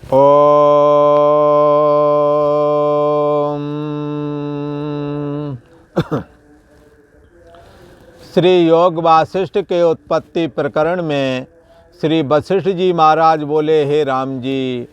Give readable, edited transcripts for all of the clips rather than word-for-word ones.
ओम। श्री योग वासिष्ठ के उत्पत्ति प्रकरण में श्री वशिष्ठ जी महाराज बोले, हे राम जी,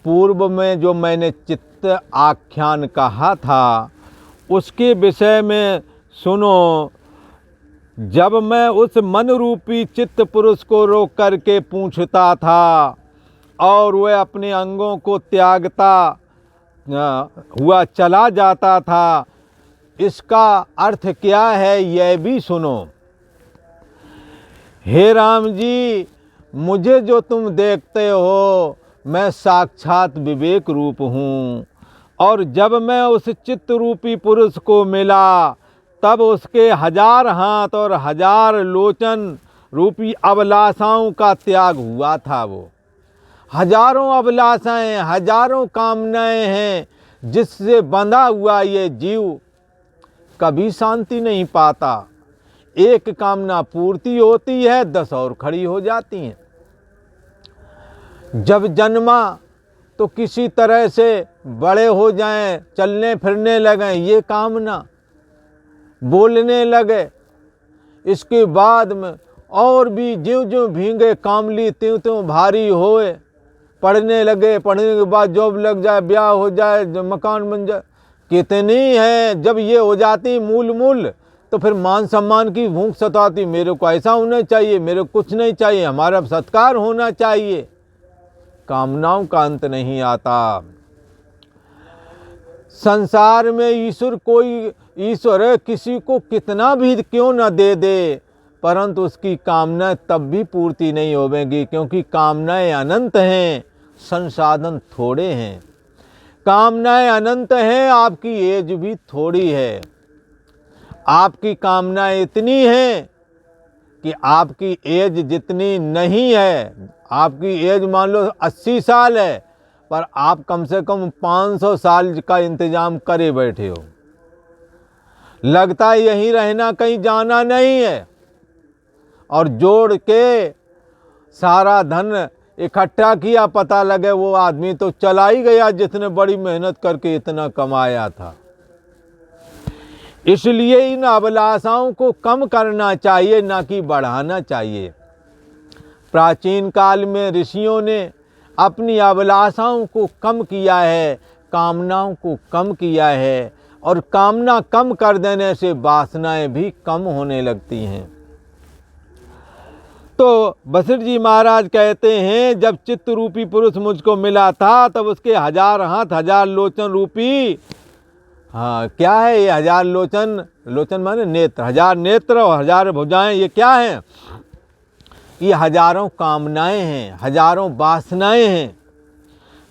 पूर्व में जो मैंने चित्त आख्यान कहा था उसके विषय में सुनो। जब मैं उस मन रूपी चित्त पुरुष को रोक करके पूछता था और वह अपने अंगों को त्यागता हुआ चला जाता था, इसका अर्थ क्या है यह भी सुनो। हे राम जी, मुझे जो तुम देखते हो मैं साक्षात विवेक रूप हूँ, और जब मैं उस चित्त रूपी पुरुष को मिला तब उसके 1000 हाथ और 1000 लोचन रूपी अभिलाषाओं का त्याग हुआ था। वो हजारों अभिलाषाएं, हजारों कामनाएं हैं जिससे बंधा हुआ ये जीव कभी शांति नहीं पाता। एक कामना पूर्ति होती है, 10 और खड़ी हो जाती हैं। जब जन्मा तो किसी तरह से बड़े हो जाएं, चलने फिरने लगें, ये कामना, बोलने लगे। इसके बाद में और भी ज्यों ज्यों भींगे कामली त्यों त्यों भारी होए, पढ़ने लगे, पढ़ने के बाद जॉब लग जाए, ब्याह हो जाए, मकान बन जाए, कितनी है। जब ये हो जाती मूल तो फिर मान सम्मान की भूख सताती, मेरे को ऐसा होना चाहिए, मेरे को कुछ नहीं चाहिए, हमारा सत्कार होना चाहिए। कामनाओं का अंत नहीं आता। संसार में ईश्वर किसी को कितना भी क्यों न दे दे, परंतु उसकी कामनाएं तब भी पूर्ति नहीं होवेंगी, क्योंकि कामनाएं अनंत हैं, संसाधन थोड़े हैं। कामनाएं अनंत हैं, आपकी एज भी थोड़ी है। आपकी कामनाएं इतनी हैं कि आपकी एज जितनी नहीं है, आपकी एज मान लो 80 साल है, पर आप कम से कम 500 साल का इंतजाम करे बैठे हो। लगता है यहीं रहना, कहीं जाना नहीं है। और जोड़ के सारा धन इकट्ठा किया, पता लगे वो आदमी तो चला ही गया जिसने बड़ी मेहनत करके इतना कमाया था। इसलिए इन अभिलाषाओं को कम करना चाहिए, ना कि बढ़ाना चाहिए। प्राचीन काल में ऋषियों ने अपनी अभिलाषाओं को कम किया है, कामनाओं को कम किया है, और कामना कम कर देने से वासनाएं भी कम होने लगती हैं। तो वशिष्ठ जी महाराज कहते हैं, जब चित्त रूपी पुरुष मुझको मिला था तब उसके 1000 हाथ 1000 लोचन रूपी, क्या है ये 1000 लोचन? लोचन माने नेत्र, 1000 नेत्र और 1000 भुजाएं। ये क्या है? ये हजारों कामनाएं हैं, हजारों वासनाएं हैं।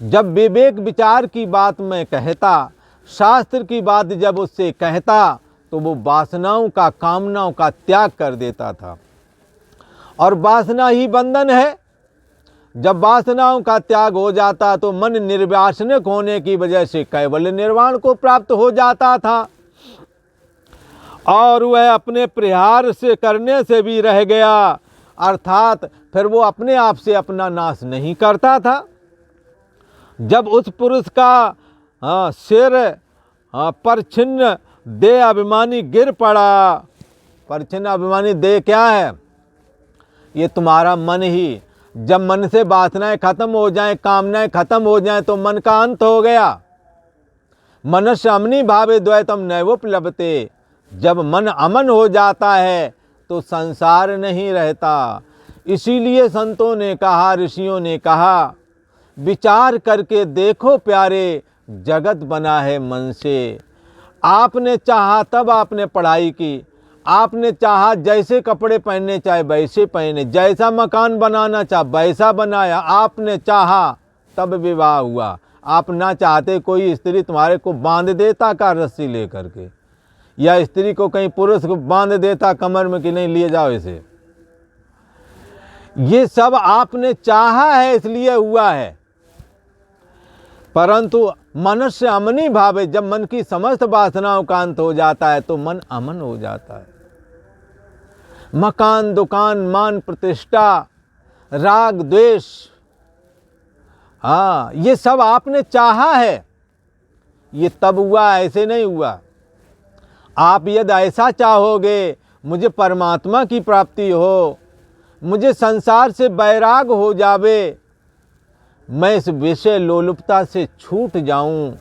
जब विवेक विचार की बात मैं कहता, शास्त्र की बात जब उससे कहता, तो वो वासनाओं का, कामनाओं का त्याग कर देता था। और वासना ही बंधन है। जब वासनाओं का त्याग हो जाता तो मन निर्वासनिक होने की वजह से कैवल्य निर्वाण को प्राप्त हो जाता था, और वह अपने प्रहार से करने से भी रह गया, अर्थात फिर वो अपने आप से अपना नाश नहीं करता था। जब उस पुरुष का सिर पर छिन्न दे अभिमानी गिर पड़ा। पर छिन्न अभिमानी दे क्या है? ये तुम्हारा मन ही। जब मन से वासनाएं खत्म हो जाएं, कामनाएं खत्म हो जाएं, तो मन का अंत हो गया। मनस्य अमनी भावे द्वैतम नैवोपलभते। जब मन अमन हो जाता है तो संसार नहीं रहता। इसीलिए संतों ने कहा, ऋषियों ने कहा, विचार करके देखो प्यारे, जगत बना है मन से। आपने चाहा तब आपने पढ़ाई की, आपने चाहा जैसे कपड़े पहनने चाहे वैसे पहने, जैसा मकान बनाना चाहा वैसा बनाया, आपने चाहा तब विवाह हुआ। आप ना चाहते कोई स्त्री तुम्हारे को बांध देता का रस्सी लेकर के, या स्त्री को कहीं पुरुष को बांध देता कमर में कि नहीं लिए जाओ इसे। ये सब आपने चाहा है इसलिए हुआ है। परंतु मनुष्य अमनी भावे, जब मन की समस्त वासनाओं का अंत हो जाता है तो मन अमन हो जाता है। मकान, दुकान, मान प्रतिष्ठा, राग द्वेष, हाँ, ये सब आपने चाहा है, ये तब हुआ, ऐसे नहीं हुआ। आप यदि ऐसा चाहोगे मुझे परमात्मा की प्राप्ति हो, मुझे संसार से बैराग हो जावे, मैं इस विषय लोलुपता से छूट जाऊं,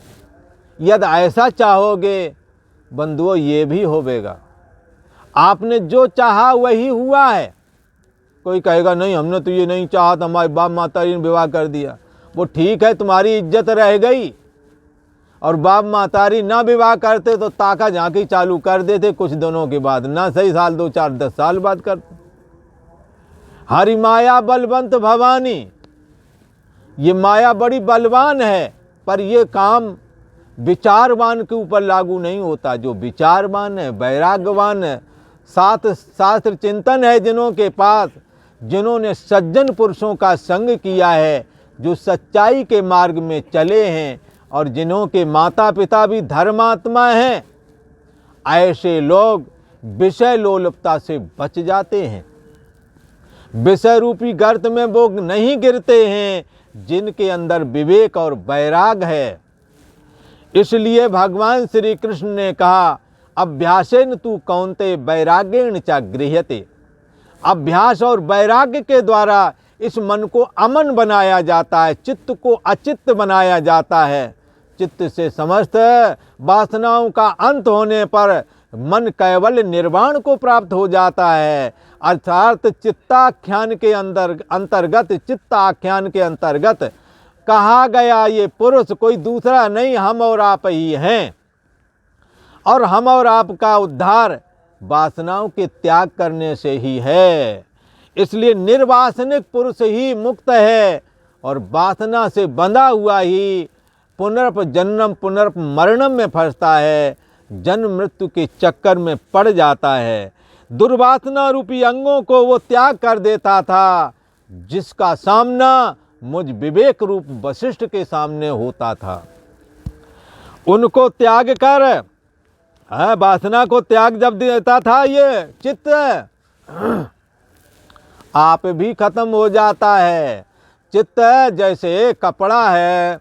यदि ऐसा चाहोगे बंधुओं, ये भी होवेगा। आपने जो चाहा वही हुआ है। कोई कहेगा नहीं, हमने तो ये नहीं चाहा था, हमारे बाप माता जी ने विवाह कर दिया। वो ठीक है, तुम्हारी इज्जत रह गई, और बाप मातारी ना विवाह करते तो ताका झांकी चालू कर देते कुछ दिनों के बाद, ना सही साल 2 4 10 साल बाद करते। हरि माया बलवंत भवानी, ये माया बड़ी बलवान है, पर ये काम विचारवान के ऊपर लागू नहीं होता। जो विचारवान है, वैराग्यवान है, साथ शास्त्र चिंतन है जिन्हों के पास, जिन्होंने सज्जन पुरुषों का संग किया है, जो सच्चाई के मार्ग में चले हैं, और जिन्हों के माता पिता भी धर्मात्मा हैं, ऐसे लोग विषय लोलुपता से बच जाते हैं। विषय रूपी गर्त में वो नहीं गिरते हैं जिनके अंदर विवेक और वैराग है। इसलिए भगवान श्री कृष्ण ने कहा, अभ्यासेन तु कौन्ते वैराग्येण च गृह्यते। अभ्यास और वैराग्य के द्वारा इस मन को अमन बनाया जाता है, चित्त को अचित्त बनाया जाता है। चित्त से समस्त वासनाओं का अंत होने पर मन केवल निर्वाण को प्राप्त हो जाता है। अर्थात चित्ताख्यान के अंतर्गत चित्ताख्यान के अंतर्गत कहा गया ये पुरुष कोई दूसरा नहीं, हम और आप ही हैं। और हम और आपका उद्धार वासनाओं के त्याग करने से ही है। इसलिए निर्वासनिक पुरुष ही मुक्त है, और वासना से बंधा हुआ ही पुनर्प जन्म पुनर्प मरणम में फंसता है, जन्म मृत्यु के चक्कर में पड़ जाता है। दुर्वासना रूपी अंगों को वो त्याग कर देता था, जिसका सामना मुझ विवेक रूप वशिष्ठ के सामने होता था। उनको त्याग कर, वासना को त्याग जब देता था ये चित्त, आप भी खत्म हो जाता है। चित्त जैसे कपड़ा है,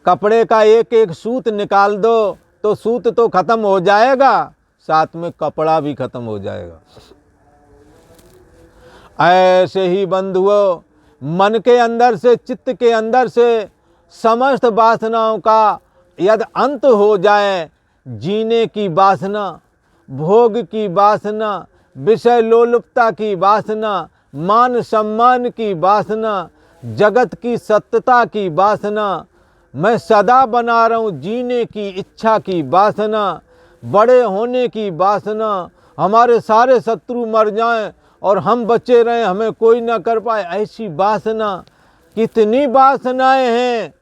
कपड़े का एक एक सूत निकाल दो तो सूत तो खत्म हो जाएगा, साथ में कपड़ा भी खत्म हो जाएगा। ऐसे ही बंधुओं, मन के अंदर से, चित्त के अंदर से समस्त वासनाओं का यदि अंत हो जाए, जीने की वासना, भोग की वासना, विषय लोलुपता की वासना, मान सम्मान की वासना, जगत की सत्यता की वासना, मैं सदा बना रहा हूँ जीने की इच्छा की वासना, बड़े होने की वासना, हमारे सारे शत्रु मर जाएं और हम बचे रहें, हमें कोई ना कर पाए, ऐसी वासना, कितनी वासनाएं हैं,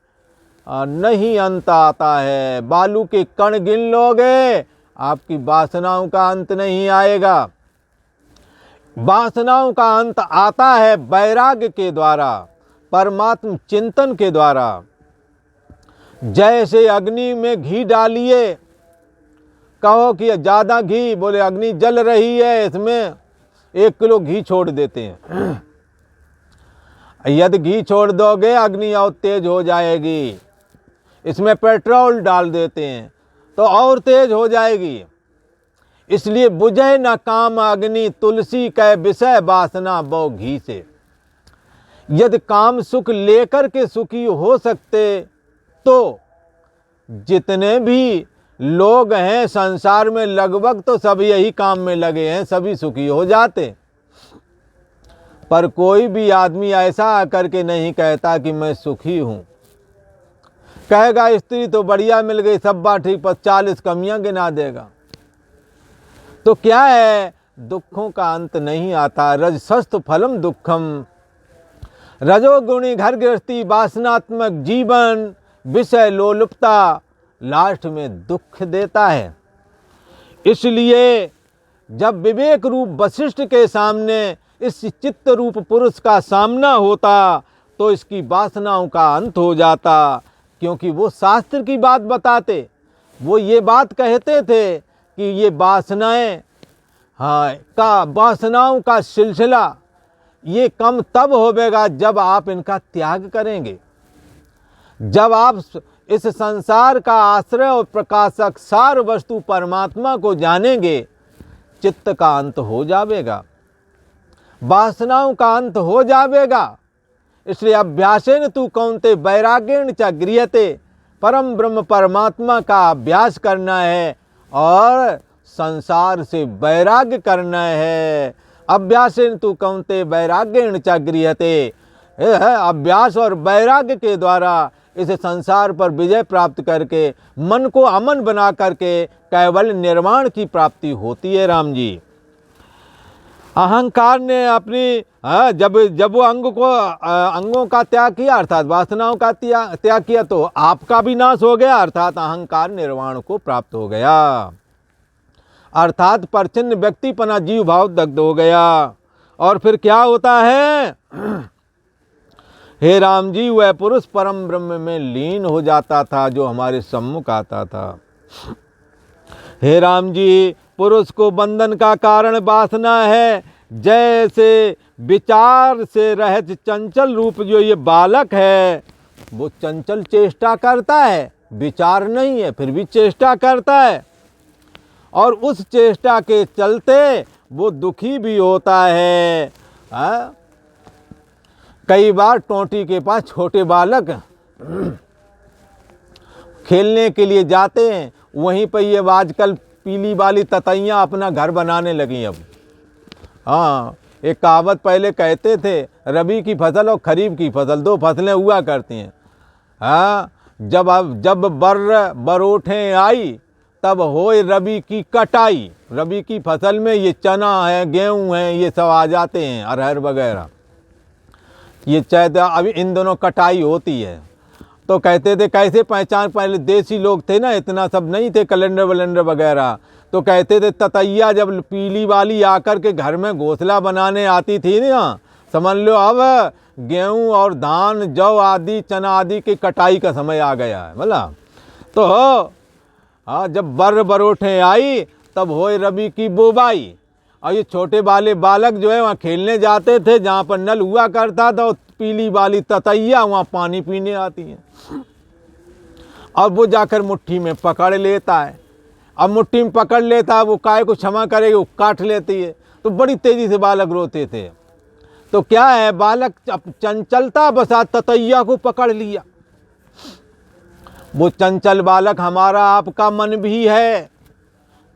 नहीं अंत आता है। बालू के कण गिन लोगे, आपकी वासनाओं का अंत नहीं आएगा। वासनाओं का अंत आता है वैराग्य के द्वारा, परमात्म चिंतन के द्वारा। जैसे अग्नि में घी डालिए, कहो कि ज़्यादा घी, बोले अग्नि जल रही है, इसमें 1 किलो घी छोड़ देते हैं। यदि घी छोड़ दोगे अग्नि और तेज हो जाएगी। इसमें पेट्रोल डाल देते हैं तो और तेज हो जाएगी। इसलिए बुझे न काम अग्नि, तुलसी कै विषय वासना बो घी से। यदि काम सुख लेकर के सुखी हो सकते तो जितने भी लोग हैं संसार में लगभग तो सब यही काम में लगे हैं, सभी सुखी हो जाते। पर कोई भी आदमी ऐसा आकर के नहीं कहता कि मैं सुखी हूँ। कहेगा स्त्री तो बढ़िया मिल गई, सब बात ठीक, पर 40 कमियां गिना देगा। तो क्या है, दुखों का अंत नहीं आता। रजसस्त फलम दुखम, रजोगुणी घर गृहस्थी, वासनात्मक जीवन, विषय लोलुपता लास्ट में दुख देता है। इसलिए जब विवेक रूप वशिष्ठ के सामने इस चित्त रूप पुरुष का सामना होता तो इसकी वासनाओं का अंत हो जाता, क्योंकि वो शास्त्र की बात बताते। वो ये बात कहते थे कि ये वासनाएं, वासनाओं का सिलसिला, ये कम तब होवेगा जब आप इनका त्याग करेंगे। जब आप इस संसार का आश्रय और प्रकाशक सार वस्तु परमात्मा को जानेंगे, चित्त का अंत हो जाएगा, वासनाओं का अंत हो जाएगा। इसलिए अभ्यासेन तू कौन्ते वैराग्येण च गृह्यते, परम ब्रह्म परमात्मा का अभ्यास करना है और संसार से वैराग्य करना है। अभ्यासेन तू कौन्ते वैराग्येण च गृह्यते, अभ्यास और वैराग्य के द्वारा इस संसार पर विजय प्राप्त करके मन को अमन बना करके कैवल्य निर्वाण की प्राप्ति होती है। राम जी, अहंकार ने अपनी जब वो अंगों का त्याग किया अर्थात वासनाओं का त्याग किया, तो आपका भी नाश हो गया, अर्थात अहंकार निर्वाण को प्राप्त हो गया, अर्थात परचिन्न व्यक्तिपना जीव भाव दग्ध हो गया। और फिर क्या होता है? हे राम जी, वह पुरुष परम ब्रह्म में लीन हो जाता था जो हमारे सम्मुख आता था। हे राम जी, पुरुष को बंधन का कारण वासना है। जैसे विचार से रहित चंचल रूप जो ये बालक है, वो चंचल चेष्टा करता है, विचार नहीं है फिर भी चेष्टा करता है, और उस चेष्टा के चलते वो दुखी भी होता है। कई बार टोंटी के पास छोटे बालक खेलने के लिए जाते हैं, वहीं पर ये आजकल पीली वाली ततैयाँ अपना घर बनाने लगी अब। हाँ, एक कहावत पहले कहते थे, रबी की फसल और खरीफ की फसल दो फसलें हुआ करती हैं। हाँ, जब बरोठें आई तब होए रबी की कटाई। रबी की फसल में ये चना है, गेहूँ है, ये सब आ जाते हैं, अरहर वगैरह, ये चैत, अभी इन दोनों कटाई होती है। तो कहते थे कैसे पहचान, पहले देसी लोग थे ना, इतना सब नहीं थे कैलेंडर वलेंडर वगैरह, तो कहते थे ततैया जब पीली वाली आकर के घर में घोंसला बनाने आती थी ना, समझ लो अब गेहूं और धान जौ आदि चना आदि की कटाई का समय आ गया है। मतलब तो हाँ, जब बरोठें आई तब होए रबी की बोबाई। और ये छोटे वाले बालक जो है वहाँ खेलने जाते थे, जहाँ पर नल हुआ करता था, पीली वाली ततैया वहाँ पानी पीने आती हैं। अब वो जाकर मुट्ठी में पकड़ लेता है। अब मुट्ठी में पकड़ लेता है, वो काय को क्षमा करेगी, वो काट लेती है। तो बड़ी तेजी से बालक रोते थे। तो क्या है, बालक चंचलता बसात ततैया को पकड़ लिया। वो चंचल बालक हमारा आपका मन भी है,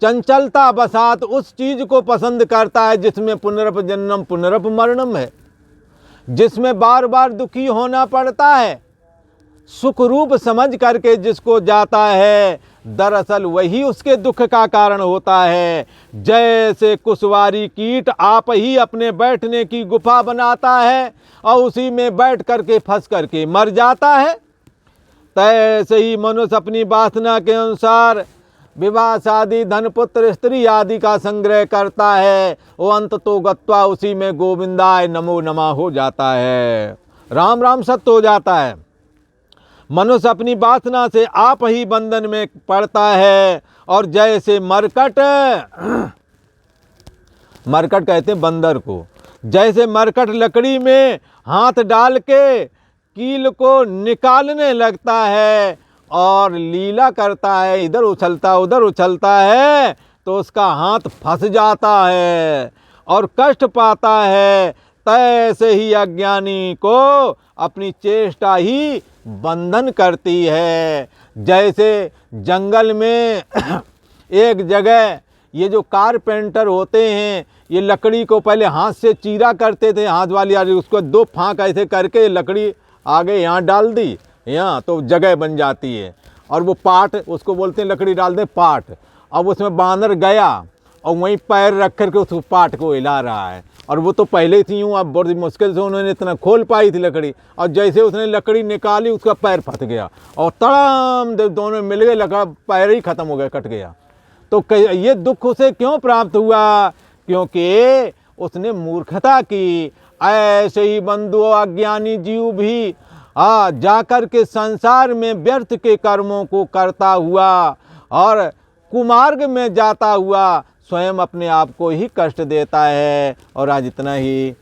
चंचलता बसात उस चीज को पसंद करता है जिसमें पुनरप जन्म पुनरप मरणम है, जिसमें बार बार दुखी होना पड़ता है। सुख रूप समझ करके जिसको जाता है, दरअसल वही उसके दुख का कारण होता है। जैसे कुशवारी कीट आप ही अपने बैठने की गुफा बनाता है और उसी में बैठ करके फंस करके मर जाता है, तैसे ही मनुष्य अपनी वासना के अनुसार विवाह शादी धन पुत्र स्त्री आदि का संग्रह करता है। वो अंत तो गत्वा उसी में गोविंदाय नमो नमः हो जाता है, राम राम सत्य हो जाता है। मनुष्य अपनी वासना से आप ही बंधन में पड़ता है। और जैसे मरकट कहते हैं बंदर को, जैसे मरकट लकड़ी में हाथ डाल के कील को निकालने लगता है और लीला करता है, इधर उछलता उधर उछलता है, तो उसका हाथ फंस जाता है और कष्ट पाता है। तैसे ही अज्ञानी को अपनी चेष्टा ही बंधन करती है। जैसे जंगल में एक जगह ये जो कारपेंटर होते हैं, ये लकड़ी को पहले हाथ से चीरा करते थे, हाथ वाली आदमी, उसको दो फांक ऐसे करके लकड़ी आगे यहाँ डाल दी, यहाँ तो जगह बन जाती है। और वो पाट, उसको बोलते हैं लकड़ी डाल दें पाट। अब उसमें बांदर गया और वहीं पैर रख करके उस पाट को हिला रहा है, और वो तो पहले ही थी यूँ, अब बड़ी मुश्किल से उन्होंने इतना खोल पाई थी लकड़ी, और जैसे उसने लकड़ी निकाली उसका पैर फंस गया और तड़ाम दोनों मिल गए, लगा पैर ही खत्म हो गया, कट गया। तो ये दुख उसे क्यों प्राप्त हुआ? क्योंकि उसने मूर्खता की। ऐसे ही बंधु अज्ञानी जीव भी जाकर के संसार में व्यर्थ के कर्मों को करता हुआ और कुमार्ग में जाता हुआ स्वयं अपने आप को ही कष्ट देता है। और आज इतना ही।